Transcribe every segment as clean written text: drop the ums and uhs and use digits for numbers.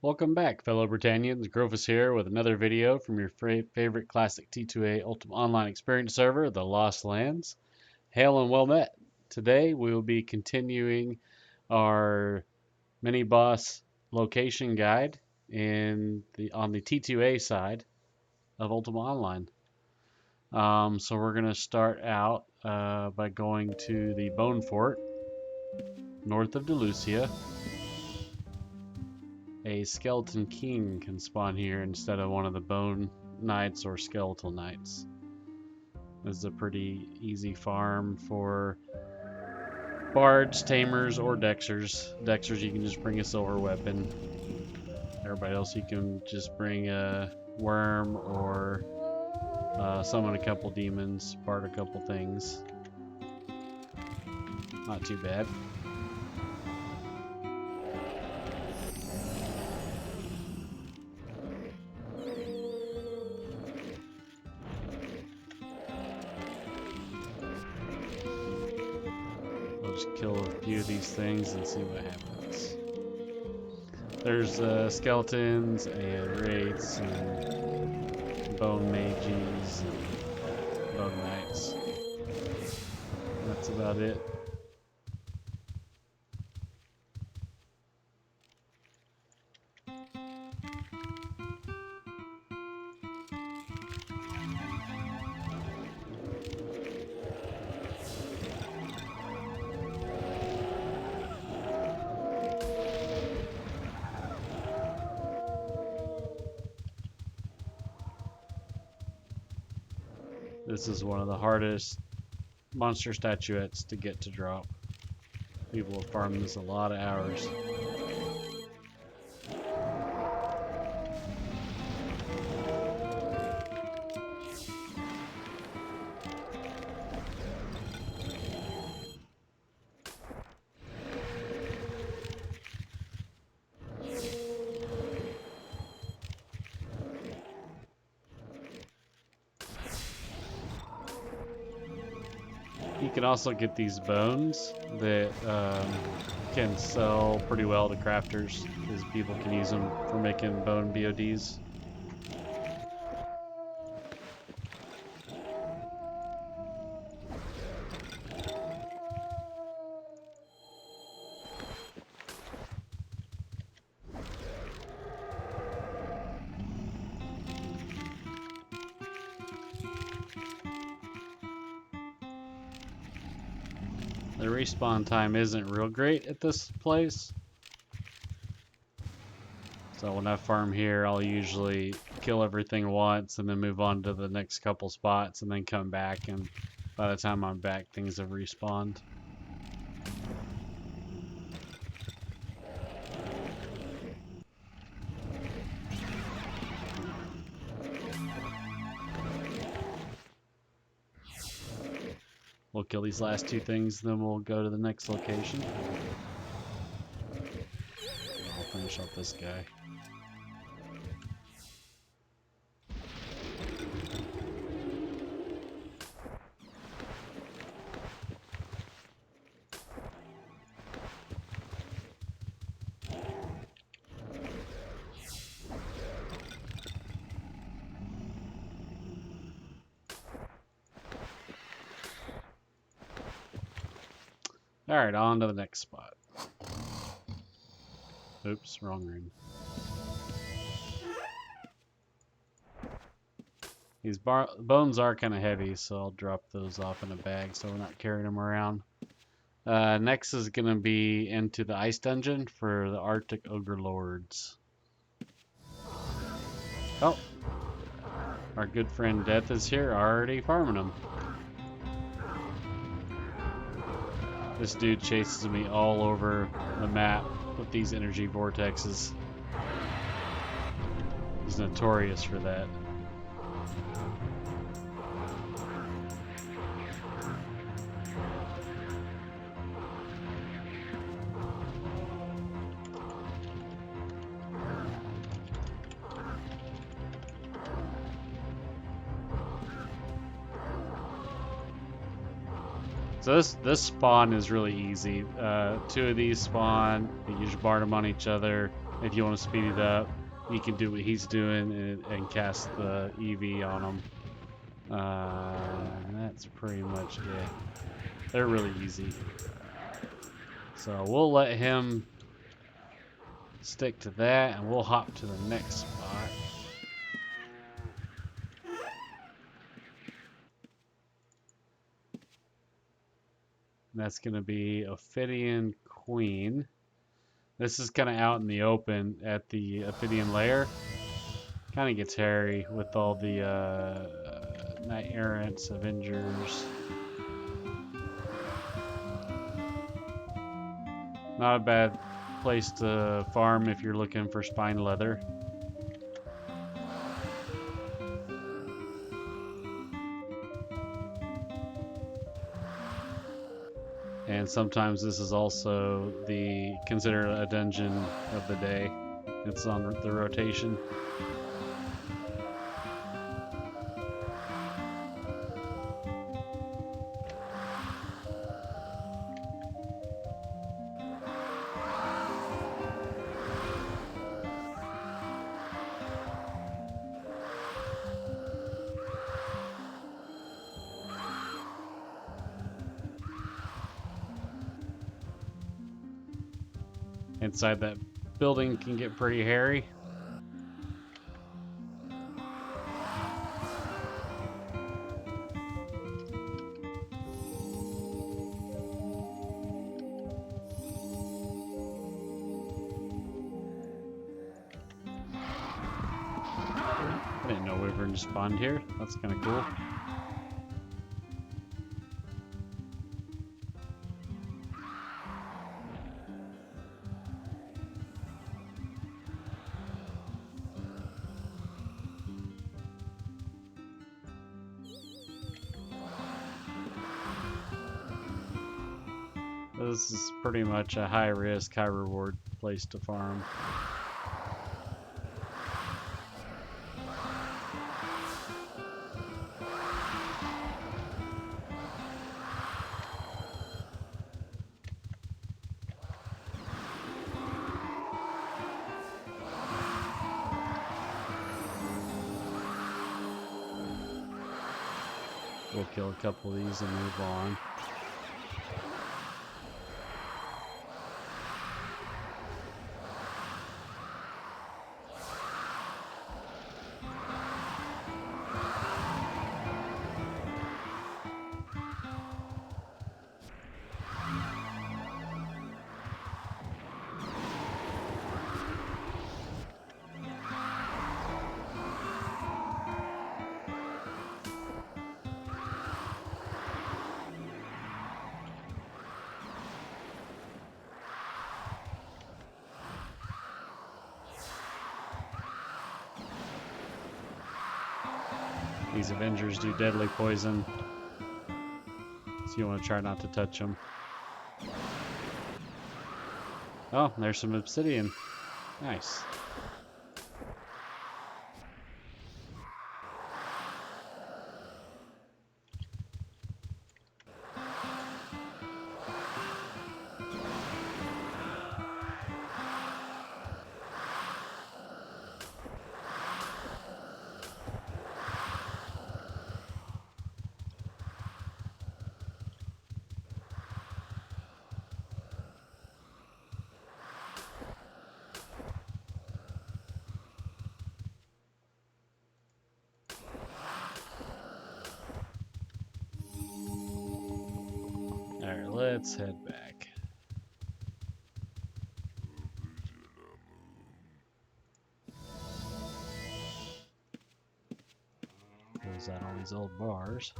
Welcome back, fellow Britannians. Grofus here with another video from your favorite classic T2A Ultima Online experience server, the Lost Lands. Hail and well met. Today we will be continuing our mini boss location guide on the T2A side of Ultima Online. So we're going to start out by going to the Bone Fort north of Delucia. A skeleton king can spawn here instead of one of the bone knights or skeletal knights. This is a pretty easy farm for bards, tamers, or dexers. Dexers, you can just bring a silver weapon. Everybody else, you can just bring a worm or summon a couple demons, bard a couple things. Not too bad. Just kill a few of these things and see what happens. There's skeletons and wraiths and bone mages and bone knights. That's about it. This is one of the hardest monster statuettes to get to drop. People have farmed this a lot of hours. You can also get these bones that can sell pretty well to crafters, because people can use them for making bone BODs. The respawn time isn't real great at this place. So when I farm here, I'll usually kill everything once and then move on to the next couple spots and then come back, and by the time I'm back, things have respawned. We'll kill these last two things, then we'll go to the next location. I'll finish off this guy. Alright, on to the next spot. Oops, wrong room. These bones are kind of heavy, so I'll drop those off in a bag so we're not carrying them around. Next is going to be into the ice dungeon for the Arctic Ogre Lords. Oh, our good friend Death is here, already farming them. This dude chases me all over the map with these energy vortexes. He's notorious for that. So this spawn is really easy. Two of these spawn, you just bar them on each other, If you want to speed it up, you can do what he's doing and cast the EV on them. And that's pretty much it. They're really easy. So we'll let him stick to that, and we'll hop to the next spot. And that's going to be Ophidian Queen. This is kind of out in the open at the Ophidian Lair. Kind of gets hairy with all the Knight Errants, Avengers. Not a bad place to farm if you're looking for spine leather. And sometimes this is also considered a dungeon of the day. It's on the rotation. Inside that building can get pretty hairy. I didn't know wyvern spawned here. That's kind of cool. This is pretty much a high risk, high reward place to farm. We'll kill a couple of these and move on. These Avengers do deadly poison, so you want to try not to touch them. Oh, there's some obsidian. Nice. Alright, let's head back. Close out all these old bars.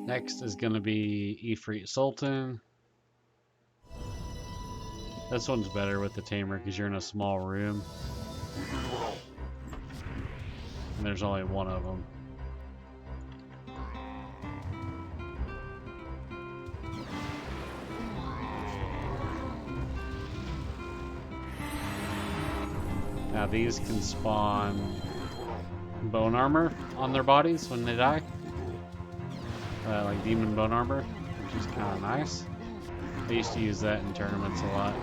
Next is going to be Ifrit Sultan. This one's better with the tamer because you're in a small room. And there's only one of them. Now these can spawn bone armor on their bodies when they die. like demon bone armor, which is kind of nice. I used to use that in tournaments a lot.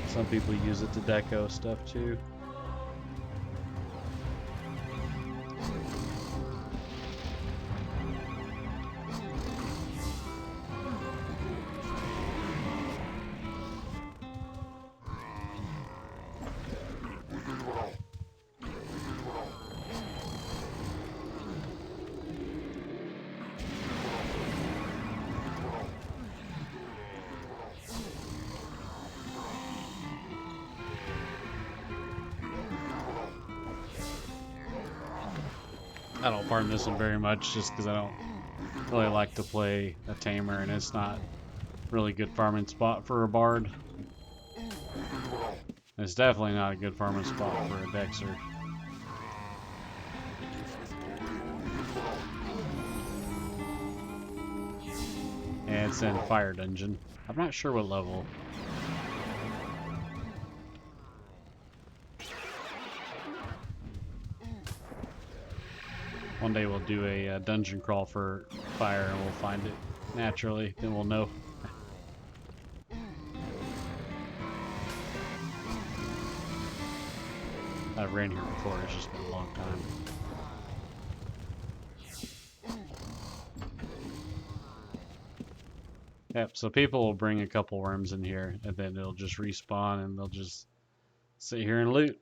Some people use it to deco stuff too. I don't farm this one very much just because I don't really like to play a tamer, and it's not really good farming spot for a bard. It's definitely not a good farming spot for a dexer. And it's in Fire Dungeon. I'm not sure what level. One day we'll do a dungeon crawl for fire and we'll find it naturally, then we'll know. I've ran here before, it's just been a long time. Yep, so people will bring a couple worms in here and then it'll just respawn and they'll just sit here and loot.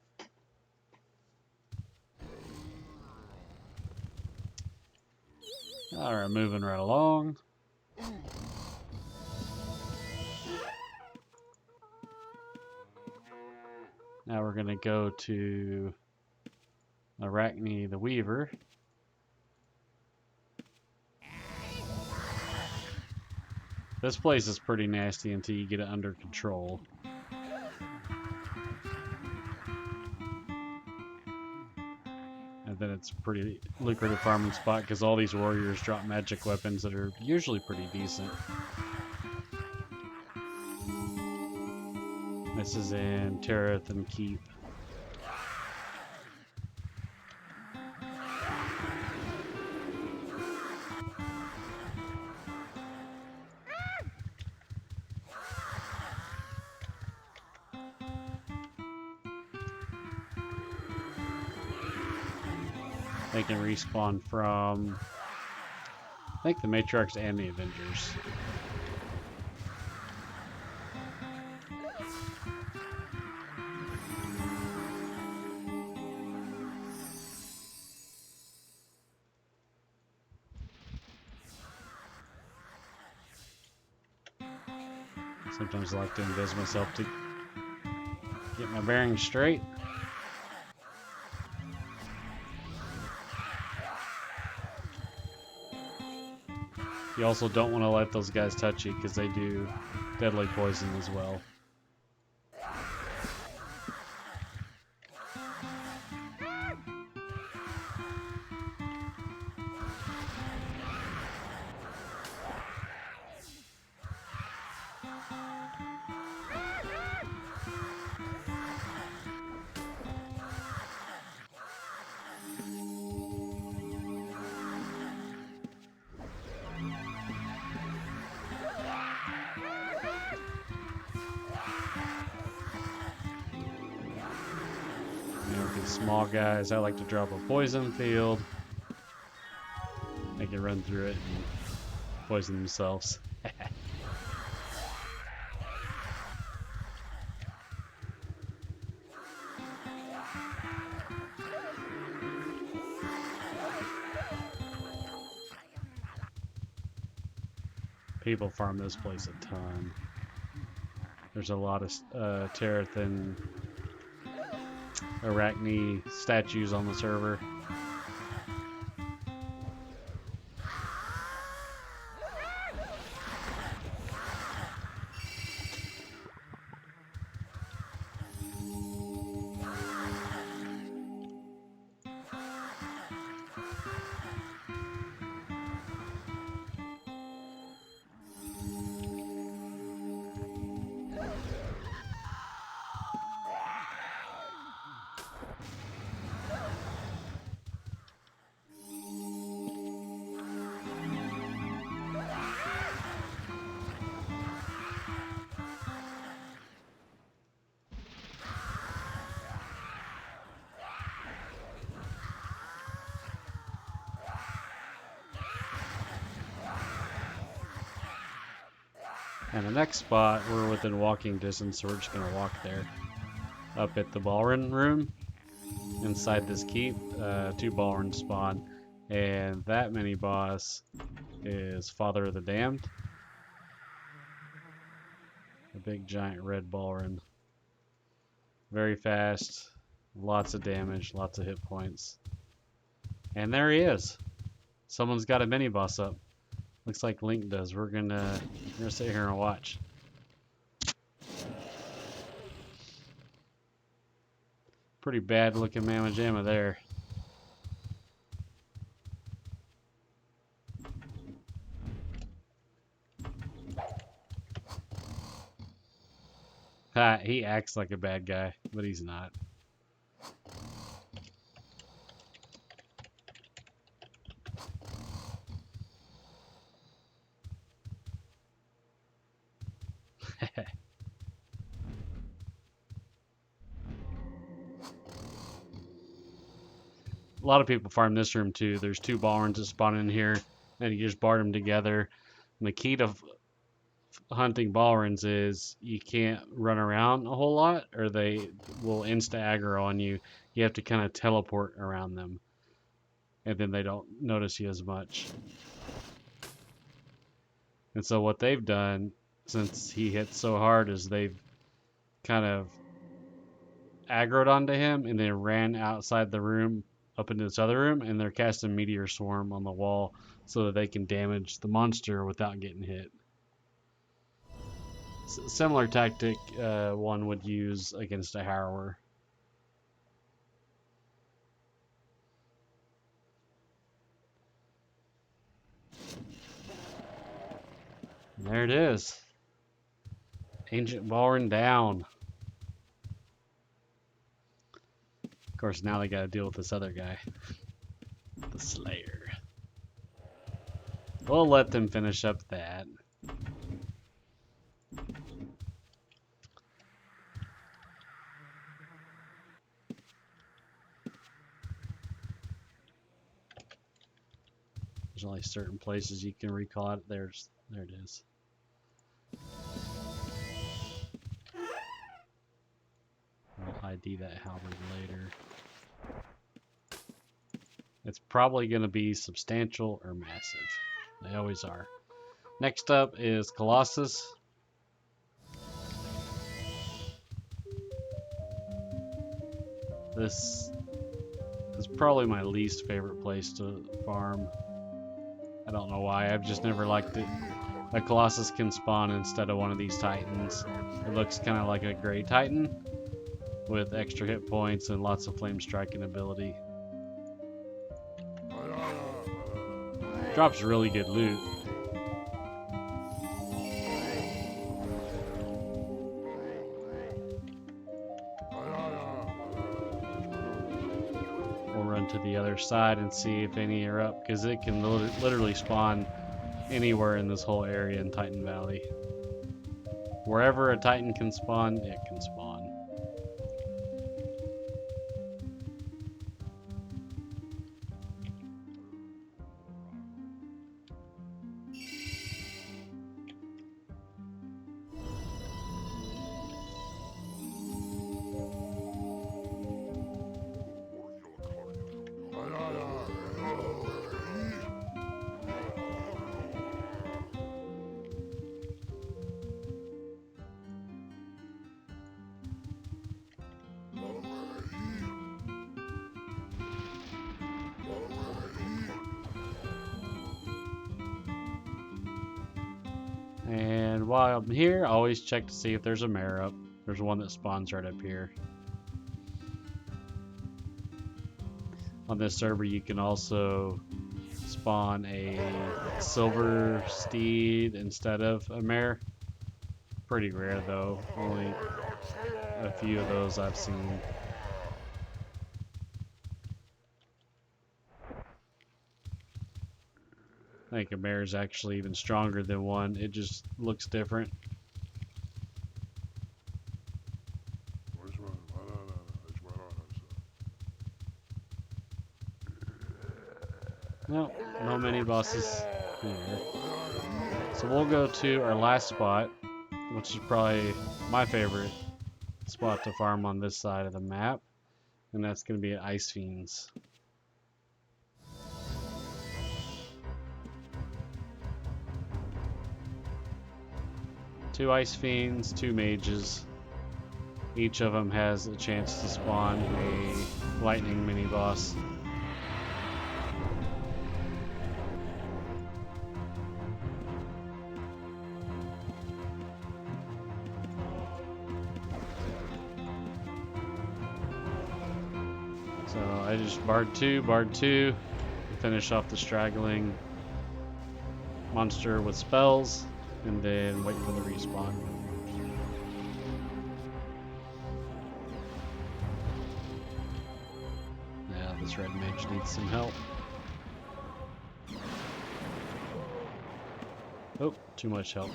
Alright, moving right along. Now we're going to go to Arachne the Weaver. This place is pretty nasty until you get it under control. And then it's a pretty lucrative farming spot because all these warriors drop magic weapons that are usually pretty decent. This is in Terathan Keep. They can respawn from, I think, the Matriarchs and the Avengers. Sometimes I like to invis myself to get my bearings straight. You also don't want to let those guys touch you because they do deadly poison as well. Small guys, I like to drop a poison field. They can run through it and poison themselves. People farm this place a ton. There's a lot of Terathan Arachne statues on the server. And the next spot, we're within walking distance, so we're just going to walk there. Up at the ballroom room, inside this keep, 2 ballrooms spawn. And that mini boss is Father of the Damned. A big giant red ballroom. Very fast, lots of damage, lots of hit points. And there he is. Someone's got a mini boss up. Looks like Link does. We're gonna sit here and watch. Pretty bad looking mamma jamma there. Ha, he acts like a bad guy, but he's not. A lot of people farm this room too. There's 2 ballrooms that spawn in here, and you just bar them together. And the key to hunting ballrooms is you can't run around a whole lot, or they will insta aggro on you. You have to kind of teleport around them, and then they don't notice you as much. And so what they've done, since he hit so hard, is they've kind of aggroed onto him and then ran outside the room up into this other room, and they're casting Meteor Swarm on the wall so that they can damage the monster without getting hit. Similar tactic one would use against a harrower. And there it is. Ancient Ballroom down. Of course, now they gotta deal with this other guy. The Slayer. We'll let them finish up that. There's only certain places you can recall it. There it is. I'll ID that halberd later. It's probably going to be substantial or massive. They always are. Next up is Colossus. This is probably my least favorite place to farm. I don't know why, I've just never liked it. A Colossus can spawn instead of one of these Titans. It looks kind of like a gray Titan with extra hit points and lots of flame striking ability. Drops really good loot. We'll run to the other side and see if any are up, because it can literally spawn anywhere in this whole area in Titan Valley. Wherever a Titan can spawn, it can spawn. And while I'm here, I always check to see if there's a mare up. There's one that spawns right up here. On this server, you can also spawn a silver steed instead of a mare. Pretty rare though, only a few of those I've seen. I think a mare is actually even stronger than one. It just looks different. No mini bosses here. So we'll go to our last spot, which is probably my favorite spot to farm on this side of the map, and that's going to be at Ice Fiends. Two Ice Fiends, two mages. Each of them has a chance to spawn a lightning mini boss. So I just barred two, finish off the straggling monster with spells, and then wait for the respawn. Yeah, this red mage needs some help. Oh, too much help.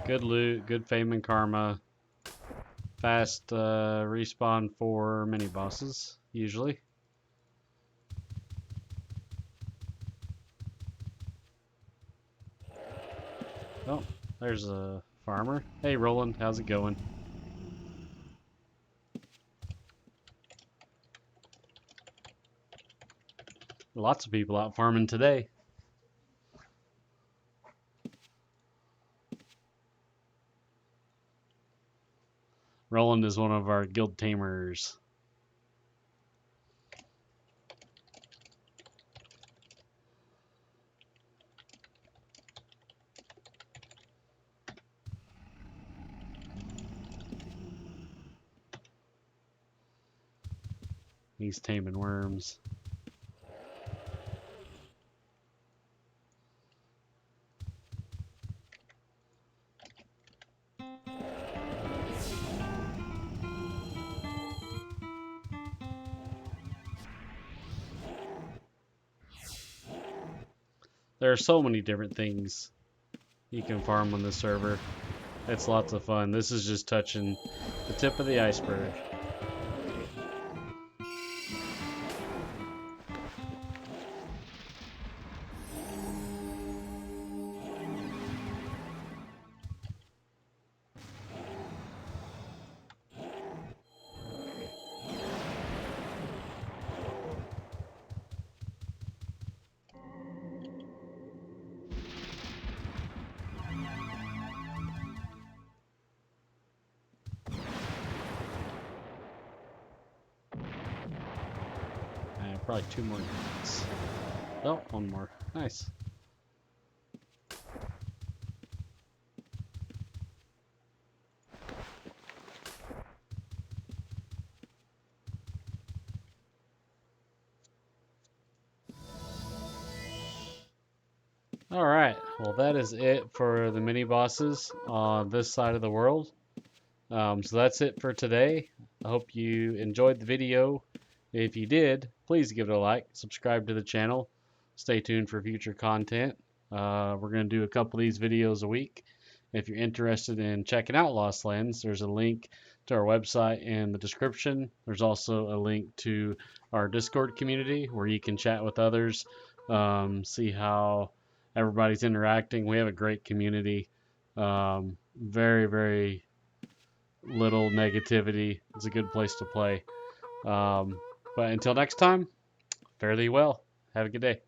Good loot, good fame and karma, fast respawn for mini bosses, usually. Oh, there's a farmer. Hey Roland, how's it going? Lots of people out farming today. Roland is one of our guild tamers. He's taming worms. There are so many different things you can farm on this server. It's lots of fun. This is just touching the tip of the iceberg. Probably two more minutes. Oh, one more. Nice. Alright, well that is it for the mini bosses on this side of the world. So that's it for today. I hope you enjoyed the video. If you did, please give it a like, subscribe to the channel, stay tuned for future content. We're going to do a couple of these videos a week. If you're interested in checking out Lost Lands, there's a link to our website in the description. There's also a link to our Discord community where you can chat with others, see how everybody's interacting. We have a great community. Very, very little negativity. It's a good place to play. But until next time, fare thee well. Have a good day.